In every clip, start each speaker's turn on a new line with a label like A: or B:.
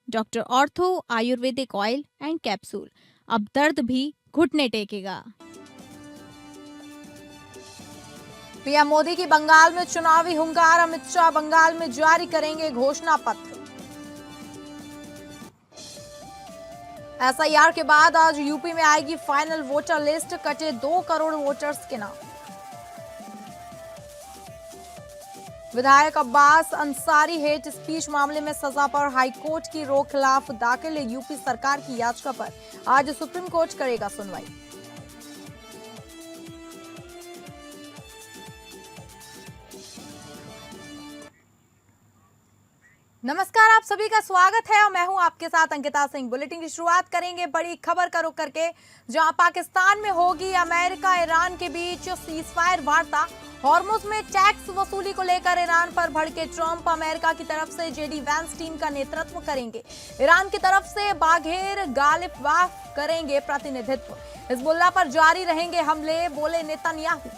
A: Doctor ortho Ayurvedic oil and capsule. अब दर्द भी घुटने टेकेगा।
B: पीएम मोदी की बंगाल में चुनावी हुंकार, अमित शाह बंगाल में जारी करेंगे घोषणा पत्र। एसआईआर के बाद आज यूपी में आएगी फाइनल वोटर लिस्ट, कटे 2 करोड़ वोटर्स के नाम। विधायक अब्बास अंसारी हेट स्पीच मामले में सजा पर हाईकोर्ट की रोक खिलाफ दाखिल यूपी सरकार की याचिका पर आज सुप्रीम कोर्ट करेगा सुनवाई। नमस्कार, आप सभी का स्वागत है और मैं हूं आपके साथ अंकिता सिंह। बुलेटिन की शुरुआत करेंगे बड़ी खबर का रुख करके, जहां पाकिस्तान में होगी अमेरिका ईरान के बीच सीजफायर वार्ता। हॉर्मुज में टैक्स वसूली को लेकर ईरान पर भड़के ट्रंप अमेरिका की तरफ से जेडी वैंस टीम का नेतृत्व करेंगे। ईरान की तरफ से बाघेर गालिबाफ करेंगे प्रतिनिधित्व। हिजबुल्लाह पर जारी रहेंगे हमले, बोले नेतन्याहू।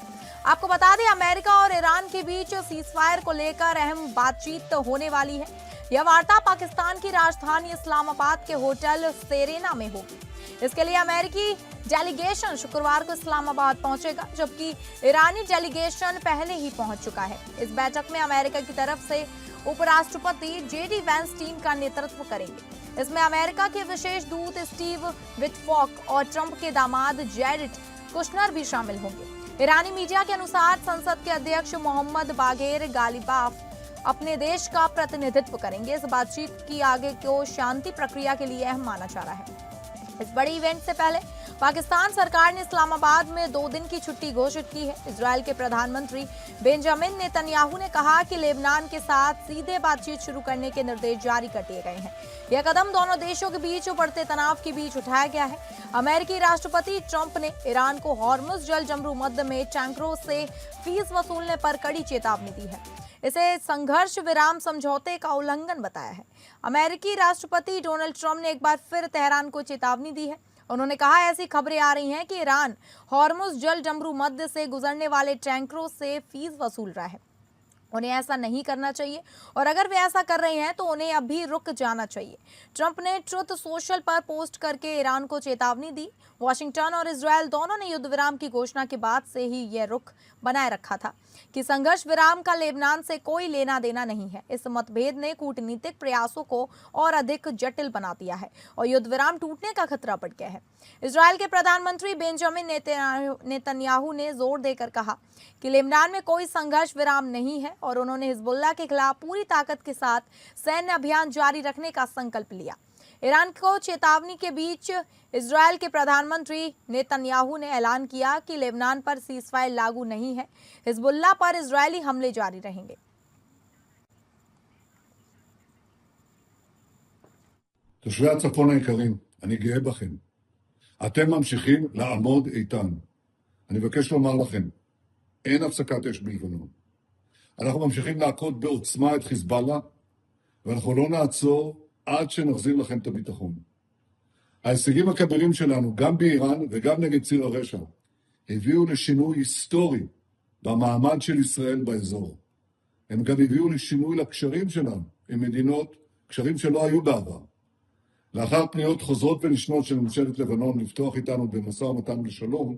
B: आपको बता दें, अमेरिका और ईरान के बीच सीजफायर को लेकर अहम बातचीत होने वाली है। यह वार्ता पाकिस्तान की राजधानी इस्लामाबाद के होटल सेरेना में होगी। इसके लिए अमेरिकी डेलीगेशन शुक्रवार को इस्लामाबाद पहुंचेगा, जबकि ईरानी डेलीगेशन पहले ही पहुंच चुका है। इस बैठक में अमेरिका की तरफ से उपराष्ट्रपति जेडी वैंस टीम का नेतृत्व करेंगे। इसमें अमेरिका के विशेष दूत स्टीव विटफॉक और ट्रंप के दामाद जैरेड कुशनर भी शामिल होंगे। ईरानी मीडिया के अनुसार संसद के अध्यक्ष मोहम्मद बाघेर गालिबाफ अपने देश का प्रतिनिधित्व करेंगे। इस बातचीत की आगे को शांति प्रक्रिया के लिए अहम माना जा रहा है। इस बड़े इवेंट से पहले पाकिस्तान सरकार ने इस्लामाबाद में 2 दिन की छुट्टी घोषित की है। इजरायल के प्रधानमंत्री बेंजामिन नेतन्याहू ने कहा कि लेबनान के साथ सीधे बातचीत शुरू करने के निर्देश जारी कर दिए गए हैं। यह कदम दोनों देशों के बीच बढ़ते तनाव के बीच उठाया गया है। अमेरिकी राष्ट्रपति ट्रंप ने ईरान को हॉर्मुज जल जमरू मध्य में टैंकरों से फीस वसूलने पर कड़ी चेतावनी दी है। इसे संघर्ष विराम समझौते का उल्लंघन बताया है। अमेरिकी राष्ट्रपति डोनाल्ड ट्रंप ने एक बार फिर तेहरान को चेतावनी दी है। उन्होंने कहा, ऐसी खबरें आ रही हैं कि ईरान हॉर्मुज जल जमरू मध्य से गुजरने वाले टैंकरों से फीस वसूल रहा है। उन्हें ऐसा नहीं करना चाहिए और अगर वे ऐसा कर रहे हैं तो उन्हें अभी रुक जाना चाहिए। ट्रंप ने ट्रुथ सोशल पर पोस्ट करके ईरान को चेतावनी दी। वॉशिंगटन और इजरायल दोनों ने युद्ध विराम की घोषणा के बाद से ही यह रुख बनाए रखा था कि संघर्ष विराम का लेबनान से कोई लेना देना नहीं है। इस मतभेद ने कूटनीतिक प्रयासों को और अधिक जटिल बना दिया है और युद्ध विराम टूटने का खतरा बढ़ गया है। इजरायल के प्रधानमंत्री बेंजामिन नेतन्याहू ने जोर देकर कहा कि लेबनान में कोई संघर्ष विराम नहीं है और उन्होंने हिजबुल्लाह के खिलाफ पूरी ताकत के साथ सैन्य अभियान जारी रखने का संकल्प लिया। ईरान को चेतावनी के बीच इजरायल के प्रधानमंत्री नेतन्याहू ने ऐलान किया कि लेबनान पर सीजफायर लागू नहीं है। हिजबुल्लाह पर इजरायली हमले जारी रहेंगे।
C: תושבי הצפון היקרים, אני גאה בכם. אתם ממשיכים לעמוד איתן. אני מבקש לומר לכם, אין הפסקת אש בלבנון. אנחנו ממשיכים להכות בעוצמה את חיזבאללה, ואנחנו לא נעצור עד שנחזיר לכם את הביטחון. ההישגים הכבירים שלנו, גם באיראן וגם נגד ציר הרשע, הביאו לשינוי היסטורי במעמד של ישראל באזור. הם גם הביאו לשינוי לקשרים שלנו עם מדינות, קשרים שלא היו בעבר. לאחר פניות חוזרות ונשנות של ממשלת לבנון לפתוח איתנו במשא ומתן לשלום,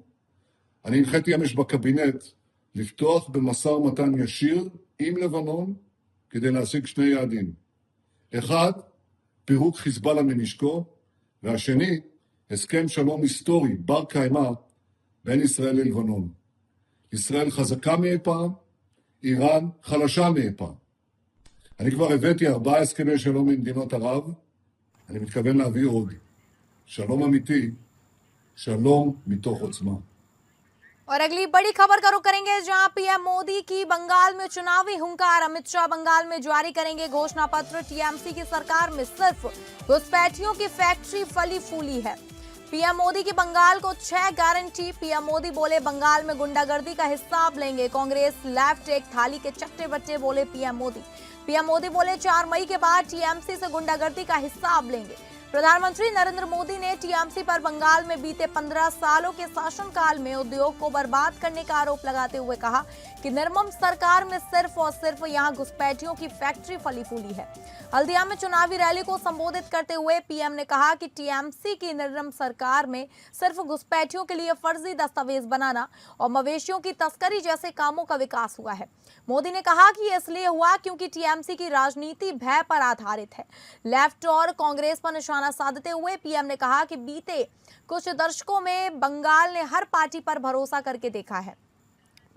C: אני הנחיתי אמש בקבינט לפתוח במשא ומתן ישיר עם לבנון כדי להשיג 2 יעדים. אחד, פירוק חיזבאללה מנשקו, והשני, הסכם שלום היסטורי, בר קיימא, בין ישראל ללבנון. ישראל חזקה מאי פעם, איראן חלשה מאי פעם. אני כבר הבאתי 4 הסכמי שלום עם מדינות ערב, אני מתכוון להביא עוד. שלום אמיתי, שלום מתוך עוצמה.
B: और अगली बड़ी खबर का रुख करेंगे, जहां पीएम मोदी की बंगाल में चुनावी हुंकार, अमित शाह बंगाल में जारी करेंगे घोषणा पत्र। टीएमसी की सरकार में सिर्फ घुसपैठियों की फैक्ट्री फली फूली है। पीएम मोदी की बंगाल को 6 गारंटी। पीएम मोदी बोले, बंगाल में गुंडागर्दी का हिसाब लेंगे कांग्रेस, लेफ्ट एक थाली के चट्टे बट्टे, बोले पीएम मोदी। पीएम मोदी बोले, 4 मई के बाद टीएमसी से गुंडागर्दी का हिसाब लेंगे। प्रधानमंत्री नरेंद्र मोदी ने टीएमसी पर बंगाल में बीते 15 सालों के शासनकाल में उद्योग को बर्बाद करने का आरोप लगाते हुए कहा कि निर्मम सरकार में सिर्फ और सिर्फ यहां घुसपैठियों की फैक्ट्री फली फूली है। हल्दिया में चुनावी रैली को संबोधित करते हुए पीएम ने कहा कि टीएमसी की निर्मम सरकार में सिर्फ घुसपैठियों के लिए फर्जी दस्तावेज बनाना और मवेशियों की तस्करी जैसे कामों का विकास हुआ है। मोदी ने कहा कि यह इसलिए हुआ क्योंकि टीएमसी की राजनीति भय पर आधारित है। लेफ्ट और कांग्रेस पर निशाना साधते हुए पीएम ने कहा कि बीते कुछ दशकों में बंगाल ने हर पार्टी पर भरोसा करके देखा है,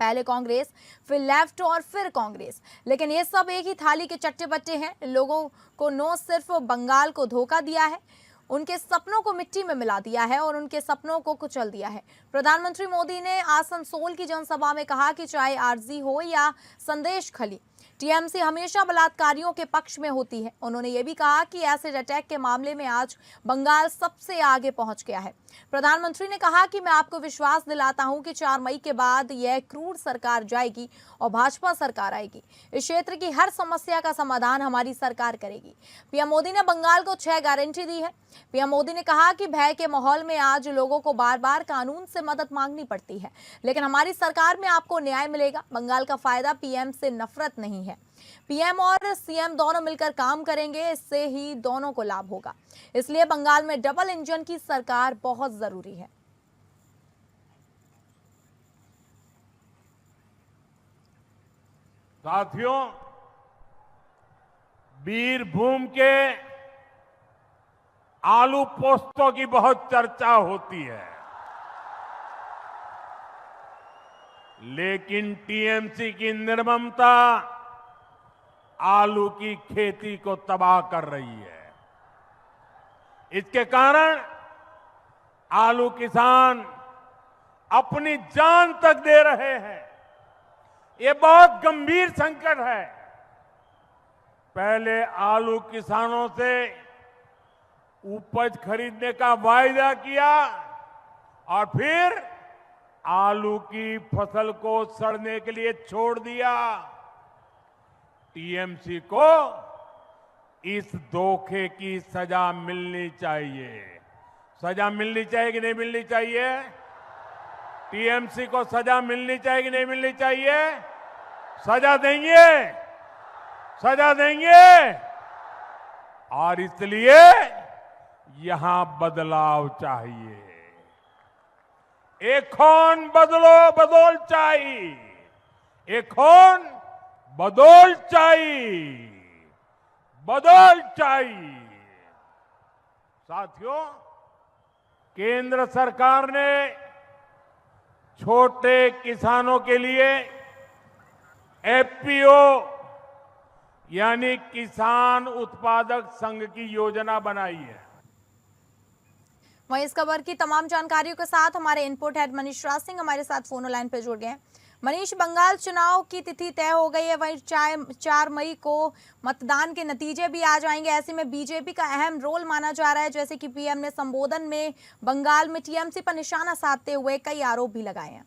B: पहले कांग्रेस, फिर लेफ्ट और फिर कांग्रेस, लेकिन ये सब एक ही थाली के चट्टे बट्टे हैं। लोगों को न सिर्फ बंगाल को धोखा दिया है, उनके सपनों को मिट्टी में मिला दिया है और उनके सपनों को कुचल दिया है। प्रधानमंत्री मोदी ने आसनसोल की जनसभा में कहा कि चाहे आरजी हो या संदेश खली, टीएमसी हमेशा बलात्कारियों के पक्ष में होती है। उन्होंने ये भी कहा कि एसिड अटैक के मामले में आज बंगाल सबसे आगे पहुंच गया है। प्रधानमंत्री ने कहा कि मैं आपको विश्वास दिलाता हूं कि 4 मई के बाद यह क्रूर सरकार जाएगी और भाजपा सरकार आएगी। इस क्षेत्र की हर समस्या का समाधान हमारी सरकार करेगी। पीएम मोदी ने बंगाल को 6 गारंटी दी है। पीएम मोदी ने कहा कि भय के माहौल में आज लोगों को बार बार कानून से मदद मांगनी पड़ती है, लेकिन हमारी सरकार में आपको न्याय मिलेगा। बंगाल का फायदा पीएम से नफरत नहीं है। पीएम और सीएम दोनों मिलकर काम करेंगे, इससे ही दोनों को लाभ होगा। इसलिए बंगाल में डबल इंजन की सरकार बहुत जरूरी है।
D: साथियों, बीरभूम के आलू पोस्तों की बहुत चर्चा होती है, लेकिन टीएमसी की निर्ममता आलू की खेती को तबाह कर रही है। इसके कारण आलू किसान अपनी जान तक दे रहे हैं। ये बहुत गंभीर संकट है। पहले आलू किसानों से उपज खरीदने का वायदा किया और फिर आलू की फसल को सड़ने के लिए छोड़ दिया। टीएमसी को इस धोखे की सजा मिलनी चाहिए। सजा मिलनी चाहिए कि नहीं मिलनी चाहिए? टीएमसी को सजा मिलनी चाहिए कि नहीं मिलनी चाहिए? सजा देंगे, सजा देंगे। और इसलिए यहां बदलाव चाहिए। एक खून बदलो बदौल चाहिए, एक खून बदौल चाहिए, बदौल चाहिए। साथियों, केंद्र सरकार ने छोटे किसानों के लिए एफपीओ यानी किसान उत्पादक संघ की योजना बनाई है।
B: वहीं इस खबर की तमाम जानकारियों के साथ हमारे इनपुट हेड मनीष राज सिंह हमारे साथ फोन लाइन पर जुड़ गए हैं। मनीष, बंगाल चुनाव की तिथि तय हो गई है, वहीं 4 मई को मतदान के नतीजे भी आ जाएंगे। ऐसे में बीजेपी का अहम रोल माना जा रहा है, जैसे कि पीएम ने संबोधन में बंगाल में टीएमसी पर निशाना साधते हुए कई आरोप भी लगाए हैं।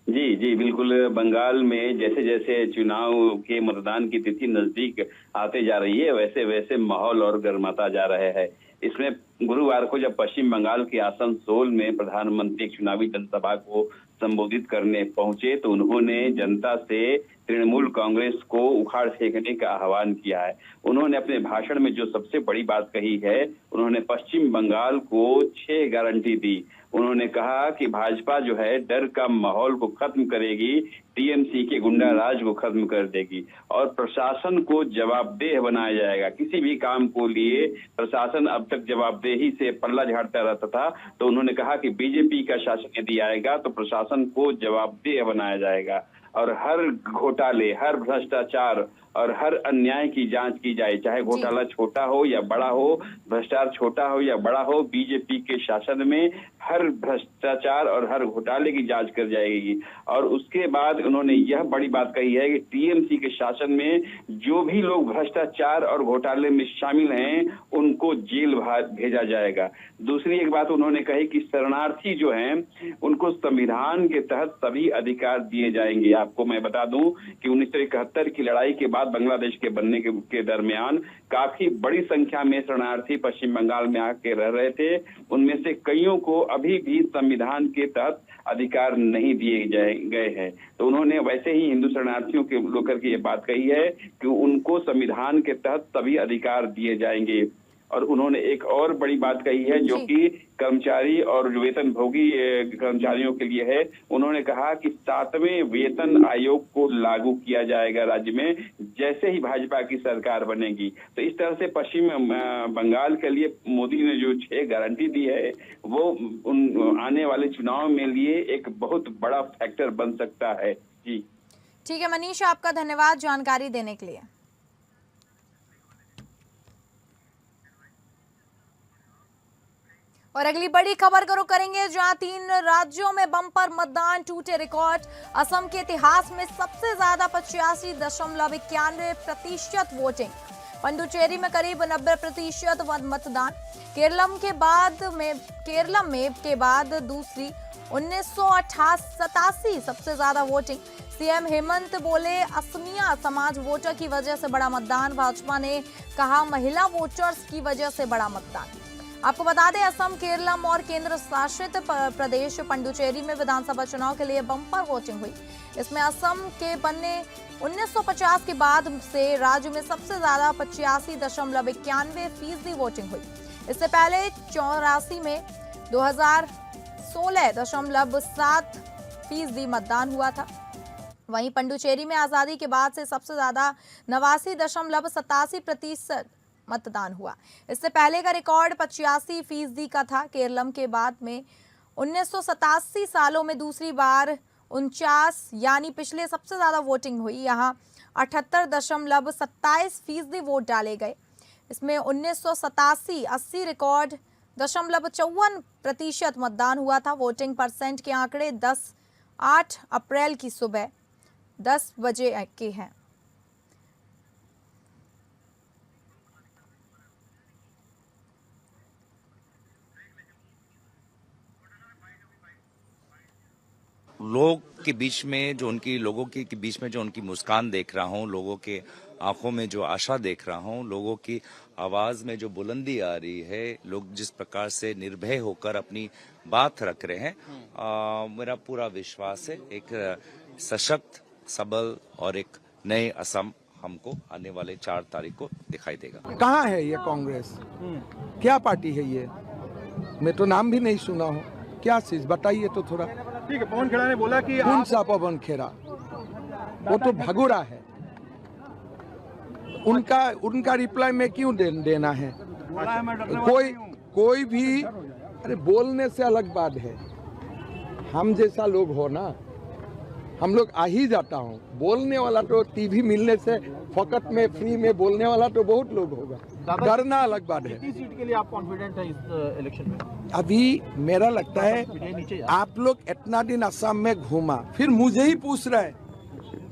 E: जी बिल्कुल। बंगाल में जैसे जैसे चुनाव के मतदान की तिथि नजदीक आते जा रही है, वैसे वैसे माहौल और गर्माता जा रहा है। इसमें गुरुवार को जब पश्चिम बंगाल के आसनसोल में प्रधानमंत्री एक चुनावी जनसभा को संबोधित करने पहुंचे तो उन्होंने जनता से तृणमूल कांग्रेस को उखाड़ फेंकने का आह्वान किया है। उन्होंने अपने भाषण में जो सबसे बड़ी बात कही है, उन्होंने पश्चिम बंगाल को 6 गारंटी दी। उन्होंने कहा कि भाजपा जो है डर का माहौल को खत्म करेगी, टीएमसी के गुंडा राज को खत्म कर देगी और प्रशासन को जवाबदेह बनाया जाएगा। किसी भी काम को लिए प्रशासन अब तक जवाबदेही से पल्ला झाड़ता रहता था, तो उन्होंने कहा कि बीजेपी का शासन यदि आएगा तो प्रशासन को जवाबदेह बनाया जाएगा और हर घोटाले, हर भ्रष्टाचार और हर अन्याय की जांच की जाए, चाहे घोटाला छोटा हो या बड़ा हो, भ्रष्टाचार छोटा हो या बड़ा हो। बीजेपी के शासन में हर भ्रष्टाचार और हर घोटाले की जांच कर जाएगी। और उसके बाद उन्होंने यह बड़ी बात कही है कि टीएमसी के शासन में जो भी लोग भ्रष्टाचार और घोटाले में शामिल हैं उनको जेल भेजा जाएगा। दूसरी एक बात उन्होंने कही कि शरणार्थी जो हैं उनको संविधान के तहत सभी अधिकार दिए जाएंगे। आपको मैं बता दूं कि 1971 की लड़ाई के बाद बाद बांग्लादेश के बनने के दरमियान काफी बड़ी संख्या में शरणार्थी पश्चिम बंगाल में आके रह रहे थे। उनमें से कईयों को अभी भी संविधान के तहत अधिकार नहीं दिए गए हैं। तो उन्होंने वैसे ही हिंदू शरणार्थियों के लेकर के ये बात कही है कि उनको संविधान के तहत सभी अधिकार दिए जाएंगे। और उन्होंने एक और बड़ी बात कही है जो कि कर्मचारी और वेतन भोगी कर्मचारियों के लिए है। उन्होंने कहा कि 7वें वेतन आयोग को लागू किया जाएगा राज्य में जैसे ही भाजपा की सरकार बनेगी। तो इस तरह से पश्चिम बंगाल के लिए मोदी ने जो 6 गारंटी दी है वो आने वाले चुनाव में लिए एक बहुत बड़ा फैक्टर बन सकता है। जी
B: ठीक है मनीष, आपका धन्यवाद जानकारी देने के लिए। और अगली बड़ी खबर को रुख करेंगे जहां 3 राज्यों में बम्पर मतदान, टूटे रिकॉर्ड। असम के इतिहास में सबसे ज्यादा 85.91% वोटिंग। पुडुचेरी में करीब 90% मतदान। केरलम के बाद दूसरी 1987 सबसे ज्यादा वोटिंग। सीएम हेमंत बोले असमिया समाज वोटर की वजह से बड़ा मतदान। भाजपा ने कहा महिला वोटर्स की वजह से बड़ा मतदान। आपको बता दें असम, केरलम और केंद्र शासित प्रदेश पुडुचेरी में विधानसभा चुनाव के लिए बम्पर वोटिंग हुई। इसमें असम के बनने 1950 के बाद से राज्य में सबसे ज्यादा 85.91% वोटिंग हुई। इससे पहले 84 में 2016.7% मतदान हुआ था। वहीं पुडुचेरी में आजादी के बाद से सबसे ज्यादा 89.87% मतदान हुआ। इससे पहले का रिकॉर्ड 85% का था। केरलम के बाद में 1987 सालों में दूसरी बार 49 यानी पिछले सबसे ज्यादा वोटिंग हुई। यहाँ 78.27% वोट डाले गए। इसमें 1987 80 रिकॉर्ड 0.54% मतदान हुआ था। वोटिंग परसेंट के आंकड़े 8 अप्रैल की सुबह 10 बजे के हैं।
F: लोग के बीच में जो लोगों के बीच में जो उनकी मुस्कान देख रहा हूँ, लोगों के आंखों में जो आशा देख रहा हूँ, लोगों की आवाज में जो बुलंदी आ रही है, लोग जिस प्रकार से निर्भय होकर अपनी बात रख रहे हैं, मेरा पूरा विश्वास है एक सशक्त, सबल और एक नए असम हमको आने वाले 4 तारीख को दिखाई देगा।
G: कहाँ है ये कांग्रेस? क्या पार्टी है ये? मैं तो नाम भी नहीं सुना हूँ। क्या चीज बताइए तो थोड़ा।
H: ठीक है, पवन खेड़ा ने बोला कि
G: कौन सा पवन खेड़ा? वो तो भगोड़ा है। उनका रिप्लाई में क्यों देना है? कोई भी अरे बोलने से अलग बात है। हम जैसा लोग हो ना, हम लोग आ ही जाता हूँ। बोलने वाला तो टीवी मिलने से फकत में फ्री में बोलने वाला तो बहुत लोग होगा। डरना अलग बात है।
H: किस सीट के लिए आप कॉन्फिडेंट है इस इलेक्शन में?
G: अभी मेरा लगता है आप लोग इतना दिन असम में घूमा, फिर मुझे ही पूछ रहे हैं,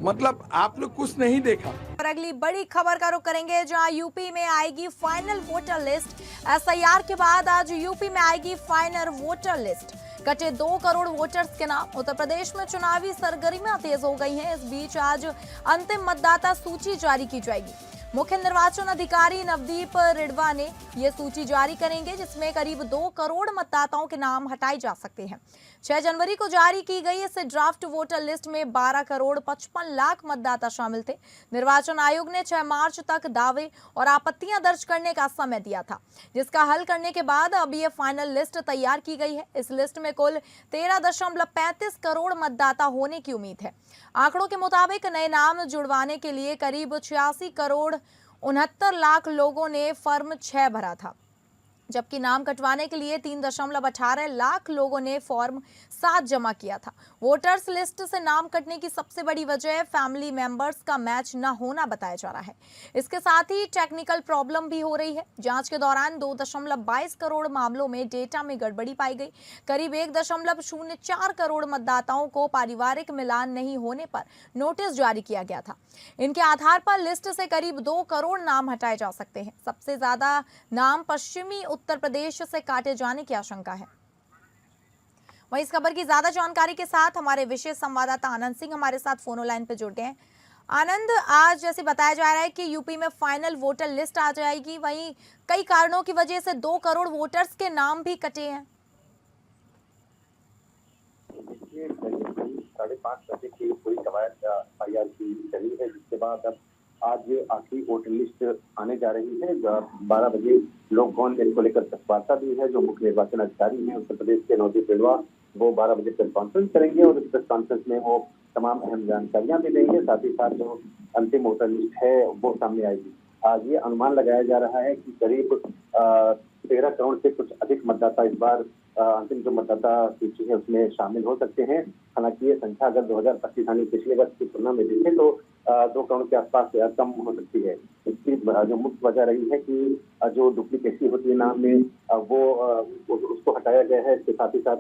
G: मतलब आप लोग कुछ नहीं देखा।
B: और अगली बड़ी खबर का रुख करेंगे जहां यूपी में आएगी फाइनल वोटर लिस्ट। एसआईआर के बाद आज यूपी में आएगी फाइनल वोटर लिस्ट। कटे 2 करोड़ वोटर्स के नाम। उत्तर प्रदेश में चुनावी सरगर्मियां तेज हो गई हैं। इस बीच आज अंतिम मतदाता सूची जारी की जाएगी। मुख्य निर्वाचन अधिकारी नवदीप रिडवा ने यह सूची जारी करेंगे, जिसमें करीब 2 करोड़ मतदाताओं के नाम हटाए जा सकते हैं। 6 जनवरी को जारी की गई इस ड्राफ्ट वोटर लिस्ट में 12 करोड़ 55 लाख मतदाता शामिल थे। निर्वाचन आयोग ने 6 मार्च तक दावे और आपत्तियां दर्ज करने का समय दिया था, जिसका हल करने के बाद अब ये फाइनल लिस्ट तैयार की गई है। इस लिस्ट में कुल 13.35 करोड़ मतदाता होने की उम्मीद है। आंकड़ों के मुताबिक नए नाम जुड़वाने के लिए करीब 86 करोड़ 69 लाख लोगों ने फॉर्म 6 भरा था, जबकि नाम कटवाने के लिए 3.18 लाख लोगों ने फॉर्म 7 जमा किया था। वोटर्स लिस्ट से नाम कटने की सबसे बड़ी वजह फैमिली मेंबर्स का मैच न होना बताया जा रहा है। इसके साथ ही टेक्निकल प्रॉब्लम भी हो रही है। जांच के दौरान 2.22 करोड़ मामलों में डेटा में गड़बड़ी पाई गई। करीब 1.04 करोड़ मतदाताओं को पारिवारिक मिलान नहीं होने पर नोटिस जारी किया गया था। इनके आधार पर लिस्ट से करीब 2 करोड़ नाम हटाए जा सकते हैं। सबसे ज्यादा नाम पश्चिमी उत्तर प्रदेश से काटे जाने की आशंका है। वहीं इस खबर की ज्यादा जानकारी के साथ हमारे विशेष संवाददाता आनंद सिंह हमारे साथ फोन लाइन पर जुड़ गए हैं। आनंद, आज जैसे बताया जा रहा है कि यूपी में फाइनल वोटर लिस्ट आ जाएगी, वहीं कई कारणों की वजह से 2 करोड़ वोटर्स के नाम भी कटे हैं।
I: देखिए, करीब 5:30 बजे की पूरी कवायद एफआईआर की चली है, जिसके बाद अब आज आखिरी वोटर लिस्ट आने जा रही है। 12 बजे लोग कौन इसको लेकर वार्ता दी है। जो मुख्य निर्वाचन अधिकारी हैं उत्तर प्रदेश के नवदीप बिड़वा, वो 12 बजे प्रेस कॉन्फ्रेंस करेंगे और इस प्रेस कॉन्फ्रेंस में वो तमाम अहम जानकारियां भी देंगे। साथ ही साथ जो अंतिम वोटर लिस्ट है वो सामने आएगी। आज ये अनुमान लगाया जा रहा है कि करीब 13 करोड़ से कुछ अधिक मतदाता इस बार अंतिम जो मतदाता सूची है उसमें शामिल हो सकते हैं। हालांकि ये संख्या अगर 2025 यानी पिछले वर्ष की तुलना में देखें तो 2 करोड़ के आसपास कम हो सकती है। इसकी जो मुख्य वजह रही है कि जो डुप्लीकेसी होती है नाम में वो उसको हटाया गया है। इसके साथ ही साथ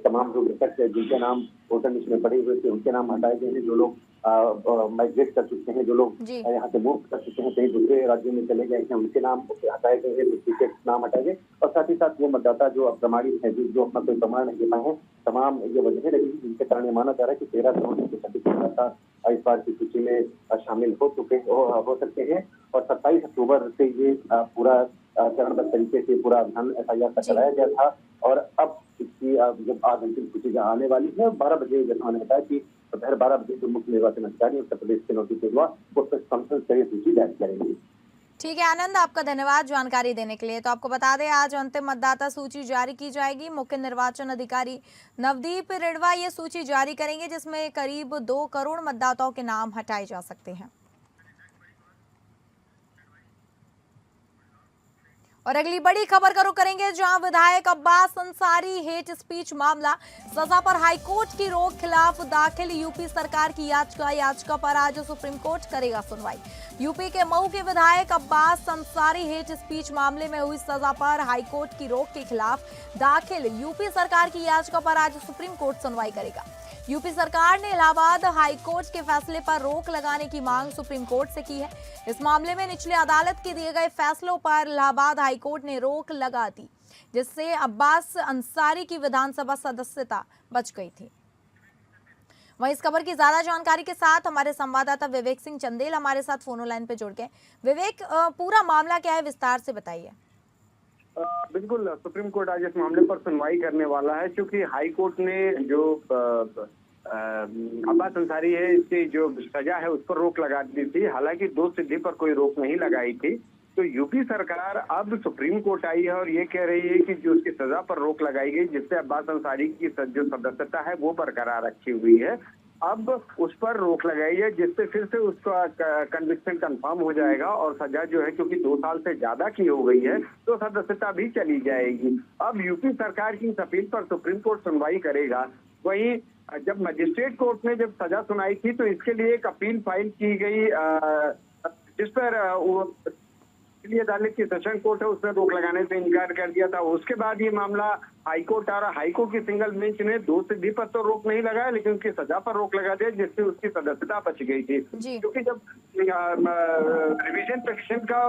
I: तमाम जो मृतक जिनके नाम वोटर लिस्ट में पड़े हुए थे उनके नाम हटाए गए हैं। जो लोग माइग्रेट कर चुके हैं, जो लोग यहाँ से मूव कर चुके हैं, कई दूसरे राज्यों में चले गए हैं, उनके नाम हटाए गए हैं, डुप्लीकेट नाम हटाए गए। और साथ ही साथ वो मतदाता जो अप्रमाणित है, जो अपना कोई प्रमाण नहीं दे पाए हैं, तमाम ये वजह रही जिनके कारण ये माना जा रहा है कि 13 करोड़ से अधिक मतदाता इस बार की सूची में शामिल हो सकते हैं। और 27 अक्टूबर से ये पूरा चरणबद्ध तरीके से पूरा अभियान एफआईआर का चलाया गया था और अब इसकी जब आज अंतिम सूची आने वाली है 12 बजे, जैसा मैंने बताया कि दोपहर 12 बजे जो मुख्य निर्वाचन अधिकारी उत्तर प्रदेश के नवदीप बिड़वा वो प्रेस कॉन्फ्रेंस कर सूची जारी करेंगे।
B: ठीक है आनंद, आपका धन्यवाद जानकारी देने के लिए। तो आपको बता दें आज अंतिम मतदाता सूची जारी की जाएगी। मुख्य निर्वाचन अधिकारी नवदीप बिड़वा ये सूची जारी करेंगे, जिसमें करीब 2 करोड़ मतदाताओं के नाम हटाए जा सकते हैं। और अगली बड़ी खबर का रुख करेंगे, जहां विधायक अब्बास अंसारी हेट स्पीच मामला, सजा पर हाईकोर्ट की रोक खिलाफ दाखिल यूपी सरकार की याचिका पर आज सुप्रीम कोर्ट करेगा सुनवाई। यूपी के मऊ के विधायक अब्बास अंसारी हेट स्पीच मामले में हुई सजा पर हाईकोर्ट की रोक के खिलाफ दाखिल यूपी सरकार की याचिका पर आज सुप्रीम कोर्ट सुनवाई करेगा। यूपी सरकार ने इलाहाबाद हाईकोर्ट के फैसले पर रोक लगाने की मांग सुप्रीम कोर्ट से की है। इस मामले में निचली अदालत के दिए गए फैसलों पर इलाहाबाद हाईकोर्ट ने रोक लगा दी, जिससे अब्बास अंसारी की विधानसभा सदस्यता बच गई थी। वहीं इस खबर की ज्यादा जानकारी के साथ हमारे संवाददाता विवेक सिंह चंदेल हमारे साथ फोन लाइन पे जुड़ गए। विवेक, पूरा मामला क्या है, विस्तार से बताइए।
J: बिल्कुल, सुप्रीम कोर्ट आज इस मामले पर सुनवाई करने वाला है, क्योंकि हाई कोर्ट ने जो अब्बास अंसारी है इसकी जो सजा है उस पर रोक लगा दी थी। हालांकि दोष सिद्धि पर कोई रोक नहीं लगाई थी। तो यूपी सरकार अब सुप्रीम कोर्ट आई है और ये कह रही है कि जो उसकी सजा पर रोक लगाई गई, जिससे अब्बास अंसारी की जो सदस्यता है वो बरकरार रखी हुई है, अब उस पर रोक लगाई है, जिससे फिर से उसका कन्विक्शन कंफर्म हो जाएगा और सजा जो है क्योंकि 2 साल से ज्यादा की हो गई है तो सदस्यता भी चली जाएगी। अब यूपी सरकार की इस अपील पर सुप्रीम कोर्ट सुनवाई करेगा। वहीं जब मजिस्ट्रेट कोर्ट ने जब सजा सुनाई थी तो इसके लिए एक अपील फाइल की गई, जिस पर दिल्ली अदालत की सेशन कोर्ट है उसने रोक लगाने से इनकार कर दिया था। उसके बाद ये मामला हाईकोर्ट आ रहा। हाईकोर्ट की सिंगल बेंच ने दोष सिद्धि पर तो रोक नहीं लगाया, लेकिन उसकी सजा पर रोक लगा दिया, जिससे उसकी सदस्यता बच गई थी। क्योंकि जब रिवीजन पिटीशन का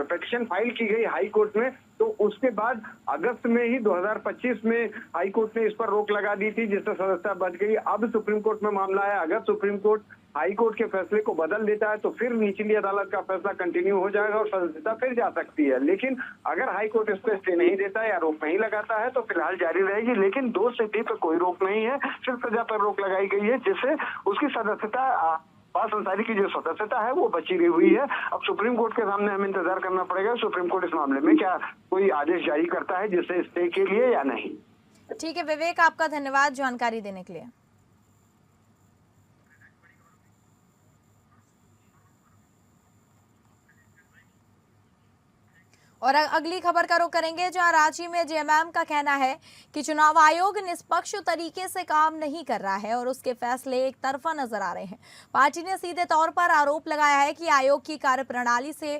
J: पिटीशन फाइल की गई हाई कोर्ट में, तो उसके बाद अगस्त में ही 2025 में हाई कोर्ट ने इस पर रोक लगा दी थी, जिससे सदस्यता बच गई। अब सुप्रीम कोर्ट में मामला है। अगर सुप्रीम कोर्ट हाई कोर्ट के फैसले को बदल देता है तो फिर निचली अदालत का फैसला कंटिन्यू हो जाएगा और सदस्यता फिर जा सकती है। लेकिन अगर हाई कोर्ट इस पर स्टे नहीं देता है या रोक नहीं लगाता है तो फिलहाल जारी रहेगी। लेकिन दोष सिद्धि पर कोई रोक नहीं है, सिर्फ सजा पर रोक लगाई गई है, जिससे उसकी सदस्यता अब्बास अंसारी की जो सदस्यता है वो बची रही हुई है। अब सुप्रीम कोर्ट के सामने हमें इंतजार करना पड़ेगा सुप्रीम कोर्ट इस मामले में क्या कोई आदेश जारी करता है जिससे स्टे के लिए या नहीं।
B: ठीक है विवेक, आपका धन्यवाद जानकारी देने के लिए। और अगली खबर का रुख करेंगे, जहां रांची में जेएमएम का कहना है कि चुनाव आयोग निष्पक्ष तरीके से काम नहीं कर रहा है और उसके फैसले एक तरफा नजर आ रहे हैं। पार्टी ने सीधे तौर पर आरोप लगाया है कि आयोग की कार्यप्रणाली से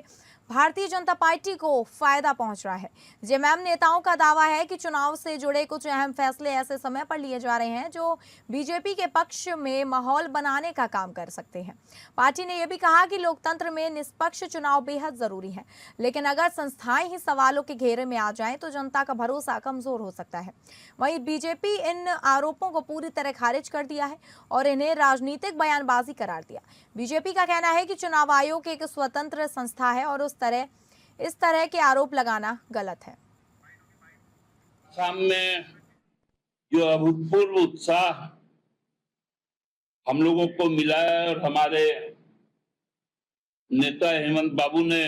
B: भारतीय जनता पार्टी को फायदा पहुंच रहा है। जेएमएम नेताओं का दावा है कि चुनाव से जुड़े कुछ अहम फैसले ऐसे समय पर लिए जा रहे हैं जो बीजेपी के पक्ष में माहौल बनाने का काम कर सकते हैं। पार्टी ने यह भी कहा कि लोकतंत्र में निष्पक्ष चुनाव बेहद जरूरी है, लेकिन अगर संस्थाएं ही सवालों के घेरे में आ जाएं तो जनता का भरोसा कमजोर हो सकता है। वहीं बीजेपी इन आरोपों को पूरी तरह खारिज कर दिया है और इन्हें राजनीतिक बयानबाजी करार दिया। बीजेपी का कहना है कि चुनाव आयोग एक स्वतंत्र संस्था है और इस तरह के आरोप लगाना गलत है।
K: सामने जो अभूतपूर्व उत्साह हम लोगों को मिला है और हमारे नेता हेमंत बाबू ने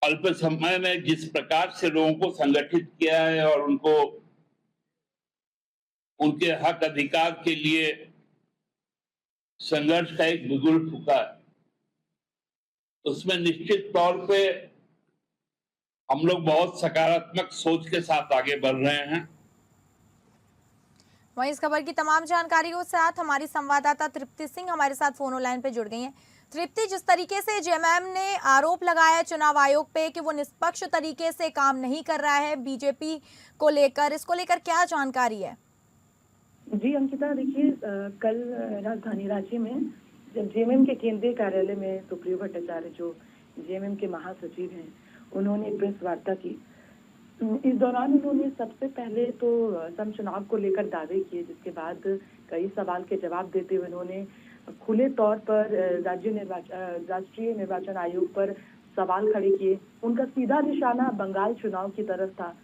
K: अल्प समय में जिस प्रकार से लोगों को संगठित किया है और उनको उनके हक अधिकार के लिए संघर्ष का एक बिगुल फूका है, उसमें निश्चित तौर पे हम लोग बहुत सकारात्मक सोच के साथ आगे बढ़ रहे हैं।
B: वहीं इस खबर की तमाम जानकारी के साथ हमारी संवाददाता तृप्ति सिंह हमारे साथ फोन लाइन पे जुड़ गई हैं। तृप्ति, जिस तरीके से जेएमएम ने आरोप लगाया चुनाव आयोग पे कि वो निष्पक्ष तरीके से काम नहीं कर रहा है बीजेपी को लेकर, इसको लेकर क्या जानकारी है?
L: जी अंकिता, देखिए कल राजधानी रांची में जब जेएमएम के केंद्रीय कार्यालय में सुप्रियो भट्टाचार्य जो जेएमएम के महासचिव हैं, उन्होंने प्रेस वार्ता की। इस दौरान उन्होंने सबसे पहले तो सम चुनाव को लेकर दावे किए, जिसके बाद कई सवाल के जवाब देते हुए उन्होंने खुले तौर पर राष्ट्रीय निर्वाचन आयोग पर सवाल खड़े किए। उनका सीधा निशाना बंगाल चुनाव की तरफ था।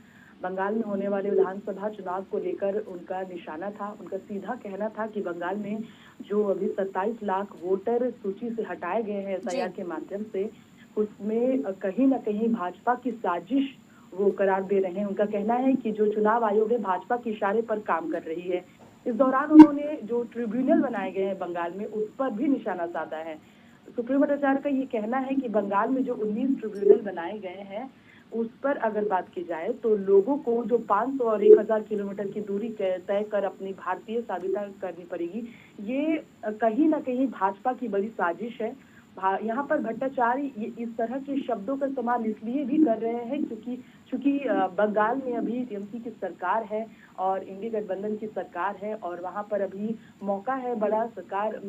L: बंगाल में होने वाले विधानसभा चुनाव को लेकर उनका निशाना था। उनका सीधा कहना था कि बंगाल में जो अभी 27 लाख वोटर सूची से हटाए गए हैं एसआईआर के माध्यम से, उसमें कहीं न कहीं भाजपा की साजिश वो करार दे रहे हैं। उनका कहना है कि जो चुनाव आयोग है भाजपा के इशारे पर काम कर रही है। इस दौरान उन्होंने जो ट्रिब्यूनल बनाए गए हैं बंगाल में, उस पर भी निशाना साधा है। सुप्रीयो भट्टाचार्य का ये कहना है कि बंगाल में जो 19 ट्रिब्यूनल बनाए गए हैं उस पर अगर बात की जाए तो लोगों को जो 500 और 1000 किलोमीटर की दूरी तय कर अपनी भारतीय साबिता करनी पड़ेगी। ये कहीं ना कहीं भाजपा की बड़ी साजिश है। यहाँ पर भट्टाचार्य इस तरह के शब्दों का इस्तेमाल इसलिए भी कर रहे हैं क्योंकि बंगाल में अभी टीएमसी की सरकार है और इंडी गठबंधन की सरकार है और वहाँ पर अभी मौका है बड़ा सरकार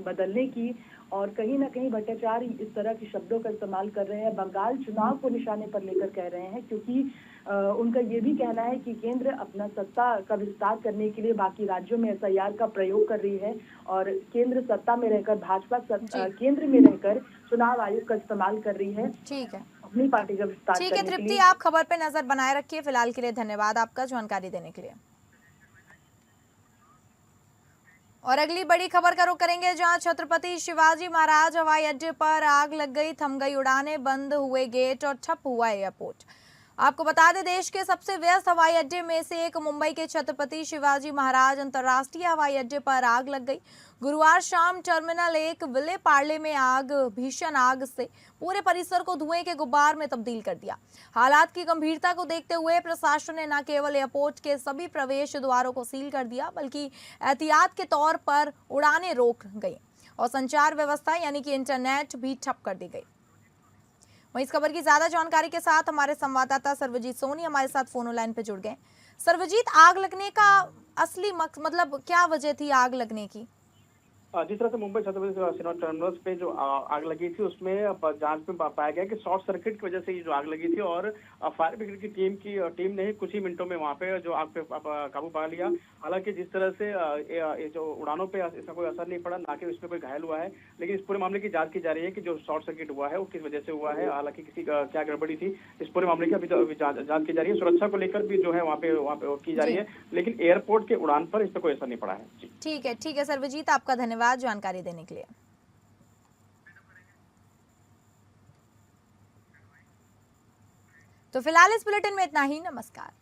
L: बदलने की, और कहीं ना कहीं भट्टाचार्य इस तरह के शब्दों का इस्तेमाल कर रहे हैं। बंगाल चुनाव को निशाने पर लेकर कह रहे हैं क्योंकि उनका ये भी कहना है कि केंद्र अपना सत्ता का विस्तार करने के लिए बाकी राज्यों में एसआईआर का प्रयोग कर रही है और केंद्र सत्ता में रहकर भाजपा केंद्र में रहकर चुनाव आयोग का इस्तेमाल कर रही है।
B: ठीक है,
L: अपनी पार्टी का विस्तार
B: ठीक है तृप्ति, आप खबर पे नजर बनाए रखिए। फिलहाल के लिए धन्यवाद आपका जानकारी देने के लिए। और अगली बड़ी खबर का रुख करेंगे जहां छत्रपति शिवाजी महाराज हवाई अड्डे पर आग लग गई, थम गई उड़ानें, बंद हुए गेट और ठप हुआ एयरपोर्ट। आपको बता दें, देश के सबसे व्यस्त हवाई अड्डे में से एक मुंबई के छत्रपति शिवाजी महाराज अंतर्राष्ट्रीय हवाई अड्डे पर आग लग गई। गुरुवार शाम टर्मिनल 1 विले पार्ले में भीषण आग से पूरे परिसर को धुएं के गुब्बार में तब्दील कर दिया। हालात की गंभीरता को देखते हुए प्रशासन ने न केवल एयरपोर्ट के सभी प्रवेश द्वारों को सील कर दिया, बल्कि एहतियात के तौर पर उड़ानें रोक गई और संचार व्यवस्था यानी कि इंटरनेट भी ठप कर दी गई। वहीं इस खबर की ज्यादा जानकारी के साथ हमारे संवाददाता सर्वजीत सोनी हमारे साथ फोन लाइन पे जुड़ गए। सर्वजीत, आग लगने का असली मतलब क्या वजह थी आग लगने की?
H: जिस तरह से मुंबई छत्रपति शिवाजी टर्मिनल्स पे जो आग लगी थी उसमें जांच में पाया गया कि शॉर्ट सर्किट की वजह से ये जो आग लगी थी और फायर ब्रिगेड की टीम ने कुछ ही मिनटों में वहां पे जो आग पे काबू पा लिया। हालांकि जिस तरह से ये जो उड़ानों पे इसका कोई असर नहीं पड़ा, ना कि इसमें कोई घायल हुआ है, लेकिन इस पूरे मामले की जांच की जा रही है कि जो शॉर्ट सर्किट हुआ है वो किस वजह से हुआ है। हालांकि किसी का क्या गड़बड़ी थी, इस पूरे मामले की अभी जांच की जा रही है। सुरक्षा को लेकर भी जो है वहाँ पे की जा रही है, लेकिन एयरपोर्ट के उड़ान पर इस पर कोई असर नहीं पड़ा है।
B: ठीक है सर्वजीत, आपका धन्यवाद जानकारी देने के लिए। तो फिलहाल इस बुलेटिन में इतना ही। नमस्कार।